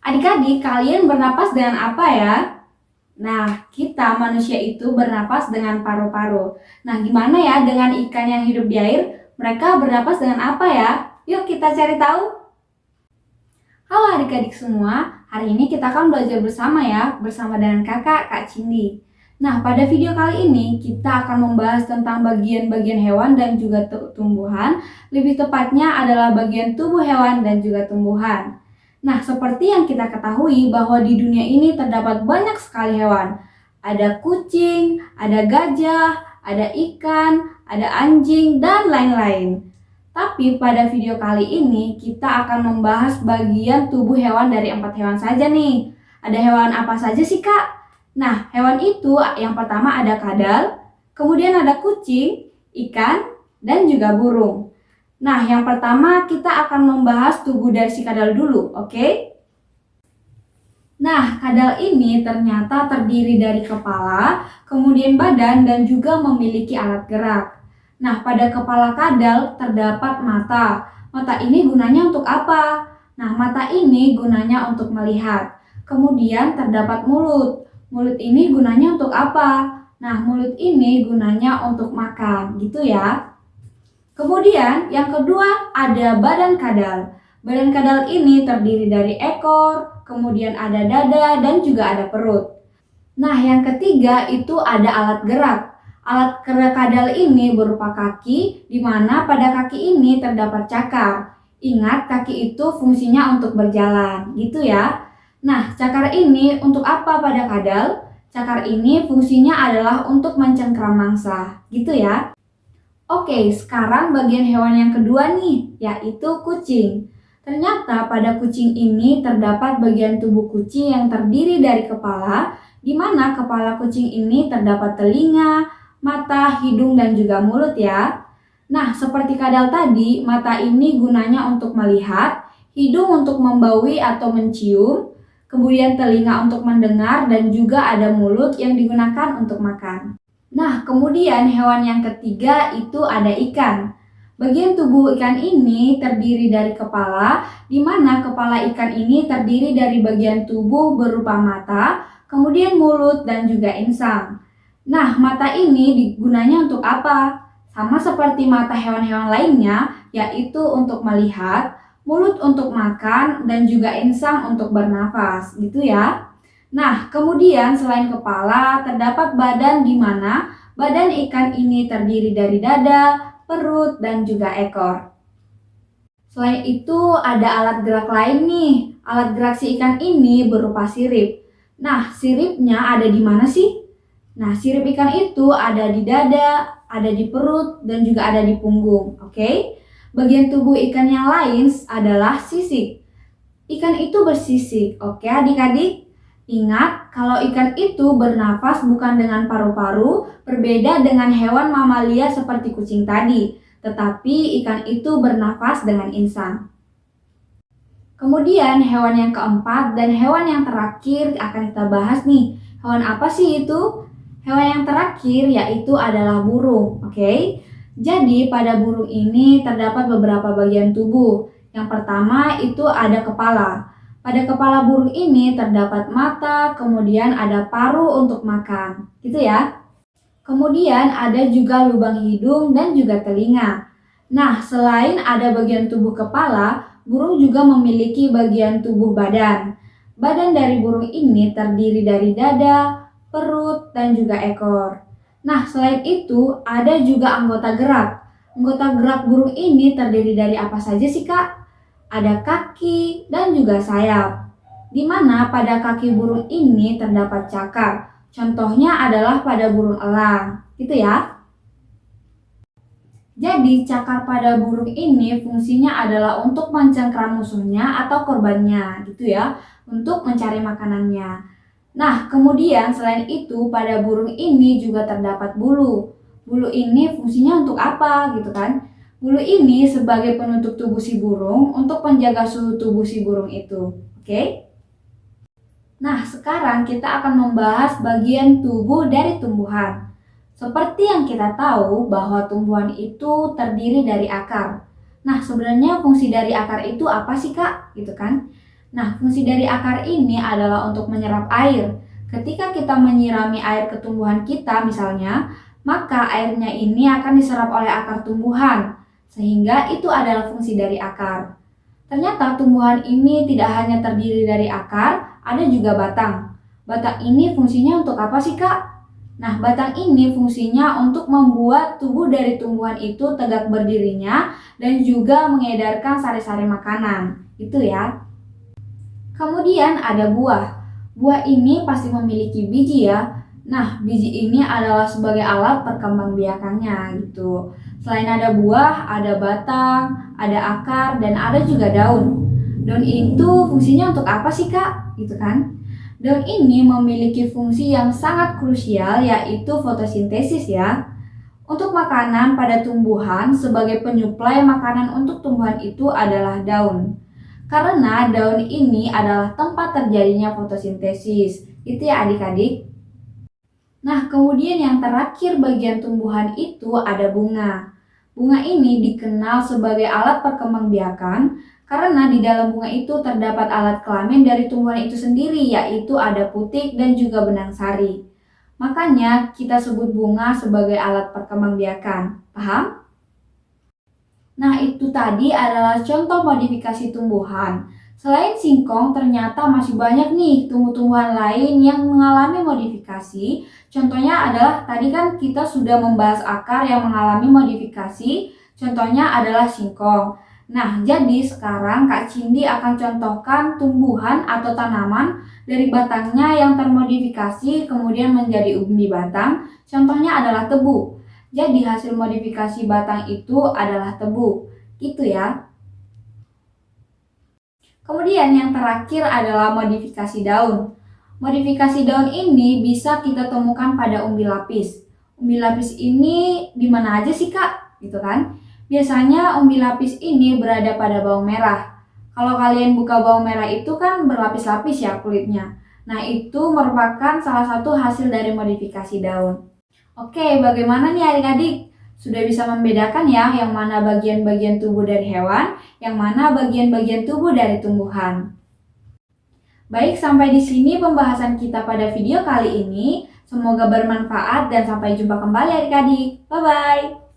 Adik-adik, kalian bernapas dengan apa ya? Nah, kita manusia itu bernapas dengan paru-paru. Nah, gimana ya dengan ikan yang hidup di air? Mereka bernapas dengan apa ya? Yuk kita cari tahu. Halo adik-adik semua, hari ini kita akan belajar bersama ya, bersama dengan kakak, Kak Cindy. Nah, pada video kali ini kita akan membahas tentang bagian-bagian hewan dan juga tumbuhan. Lebih tepatnya adalah bagian tubuh hewan dan juga tumbuhan. Nah, seperti yang kita ketahui bahwa di dunia ini terdapat banyak sekali hewan. Ada kucing, ada gajah, ada ikan, ada anjing, dan lain-lain. Tapi pada video kali ini kita akan membahas bagian tubuh hewan dari 4 hewan saja nih. Ada hewan apa saja sih Kak? Nah, hewan itu yang pertama ada kadal, kemudian ada kucing, ikan, dan juga burung. Nah, yang pertama kita akan membahas tubuh dari si kadal dulu, oke? Nah, kadal ini ternyata terdiri dari kepala, kemudian badan, dan juga memiliki alat gerak. Nah, pada kepala kadal terdapat mata. Mata ini gunanya untuk apa? Nah, mata ini gunanya untuk melihat. Kemudian terdapat mulut. Mulut ini gunanya untuk apa? Nah, mulut ini gunanya untuk makan, gitu ya. Kemudian yang kedua ada badan kadal. Badan kadal ini terdiri dari ekor, kemudian ada dada dan juga ada perut. Nah, yang ketiga itu ada alat gerak. Alat gerak kadal ini berupa kaki, di mana pada kaki ini terdapat cakar. Ingat, kaki itu fungsinya untuk berjalan, gitu ya. Nah, cakar ini untuk apa pada kadal? Cakar ini fungsinya adalah untuk mencengkram mangsa, gitu ya. Oke, sekarang bagian hewan yang kedua nih, yaitu kucing. Ternyata pada kucing ini terdapat bagian tubuh kucing yang terdiri dari kepala, di mana kepala kucing ini terdapat telinga, mata, hidung, dan juga mulut ya. Nah, seperti kadal tadi, mata ini gunanya untuk melihat, hidung untuk membaui atau mencium, kemudian telinga untuk mendengar, dan juga ada mulut yang digunakan untuk makan. Nah, kemudian hewan yang ketiga itu ada ikan. Bagian tubuh ikan ini terdiri dari kepala, di mana kepala ikan ini terdiri dari bagian tubuh berupa mata, kemudian mulut dan juga insang. Nah, mata ini digunanya untuk apa? Sama seperti mata hewan-hewan lainnya, yaitu untuk melihat, mulut untuk makan, dan juga insang untuk bernafas, gitu ya. Nah, kemudian selain kepala, terdapat badan di mana badan ikan ini terdiri dari dada, perut, dan juga ekor. Selain itu, ada alat gerak lain nih. Alat gerak si ikan ini berupa sirip. Nah, siripnya ada di mana sih? Nah, sirip ikan itu ada di dada, ada di perut, dan juga ada di punggung. Oke? Bagian tubuh ikan yang lain adalah sisik. Ikan itu bersisik. Oke, adik-adik? Ingat, kalau ikan itu bernafas bukan dengan paru-paru, berbeda dengan hewan mamalia seperti kucing tadi, tetapi ikan itu bernafas dengan insang. Kemudian hewan yang keempat dan hewan yang terakhir akan kita bahas nih. Hewan apa sih itu? Hewan yang terakhir yaitu adalah burung, oke? Jadi pada burung ini terdapat beberapa bagian tubuh. Yang pertama itu ada kepala. Pada kepala burung ini terdapat mata, kemudian ada paru untuk makan, gitu ya. Kemudian ada juga lubang hidung dan juga telinga. Nah, selain ada bagian tubuh kepala, burung juga memiliki bagian tubuh badan. Badan dari burung ini terdiri dari dada, perut, dan juga ekor. Nah, selain itu ada juga anggota gerak. Anggota gerak burung ini terdiri dari apa saja sih, Kak? Ada kaki dan juga sayap, di mana pada kaki burung ini terdapat cakar. Contohnya adalah pada burung elang, gitu ya. Jadi cakar pada burung ini fungsinya adalah untuk mencengkram musuhnya atau korbannya, gitu ya, untuk mencari makanannya. Nah, kemudian selain itu pada burung ini juga terdapat bulu. Bulu ini fungsinya untuk apa, gitu kan? Bulu ini sebagai penutup tubuh si burung untuk menjaga suhu tubuh si burung itu. Oke? Nah, sekarang kita akan membahas bagian tubuh dari tumbuhan. Seperti yang kita tahu bahwa tumbuhan itu terdiri dari akar. Nah, sebenarnya fungsi dari akar itu apa sih, Kak? Gitu kan? Nah, fungsi dari akar ini adalah untuk menyerap air. Ketika kita menyirami air ke tumbuhan kita misalnya, maka airnya ini akan diserap oleh akar tumbuhan, sehingga itu adalah fungsi dari akar. Ternyata tumbuhan ini tidak hanya terdiri dari akar, ada juga batang. Batang ini fungsinya untuk apa sih, Kak? Nah, batang ini fungsinya untuk membuat tubuh dari tumbuhan itu tegak berdirinya dan juga mengedarkan sari-sari makanan. Itu ya. Kemudian ada buah. Buah ini pasti memiliki biji ya. Nah, biji ini adalah sebagai alat perkembangbiakannya gitu. Selain ada buah, ada batang, ada akar, dan ada juga daun. Daun itu fungsinya untuk apa sih, Kak? Gitu kan? Daun ini memiliki fungsi yang sangat krusial yaitu fotosintesis ya. Untuk makanan pada tumbuhan sebagai penyuplai makanan untuk tumbuhan itu adalah daun. Karena daun ini adalah tempat terjadinya fotosintesis. Itu ya adik-adik. Nah, kemudian yang terakhir bagian tumbuhan itu ada bunga. Bunga ini dikenal sebagai alat perkembangbiakan karena di dalam bunga itu terdapat alat kelamin dari tumbuhan itu sendiri, yaitu ada putik dan juga benang sari. Makanya kita sebut bunga sebagai alat perkembangbiakan. Paham? Nah, itu tadi adalah contoh modifikasi tumbuhan. Selain singkong, ternyata masih banyak nih tumbuh-tumbuhan lain yang mengalami modifikasi. Contohnya adalah tadi kan kita sudah membahas akar yang mengalami modifikasi. Contohnya adalah singkong. Nah, jadi sekarang Kak Cindy akan contohkan tumbuhan atau tanaman dari batangnya yang termodifikasi kemudian menjadi umbi batang. Contohnya adalah tebu. Jadi hasil modifikasi batang itu adalah tebu. Gitu ya. Kemudian yang terakhir adalah modifikasi daun. Modifikasi daun ini bisa kita temukan pada umbi lapis. Umbi lapis ini di mana aja sih, Kak? Gitu kan? Biasanya umbi lapis ini berada pada bawang merah. Kalau kalian buka bawang merah itu kan berlapis-lapis ya kulitnya. Nah, itu merupakan salah satu hasil dari modifikasi daun. Oke, bagaimana nih adik-adik? Sudah bisa membedakan ya yang mana bagian-bagian tubuh dari hewan, yang mana bagian-bagian tubuh dari tumbuhan. Baik, sampai di sini pembahasan kita pada video kali ini. Semoga bermanfaat dan sampai jumpa kembali adik-adik. Bye-bye.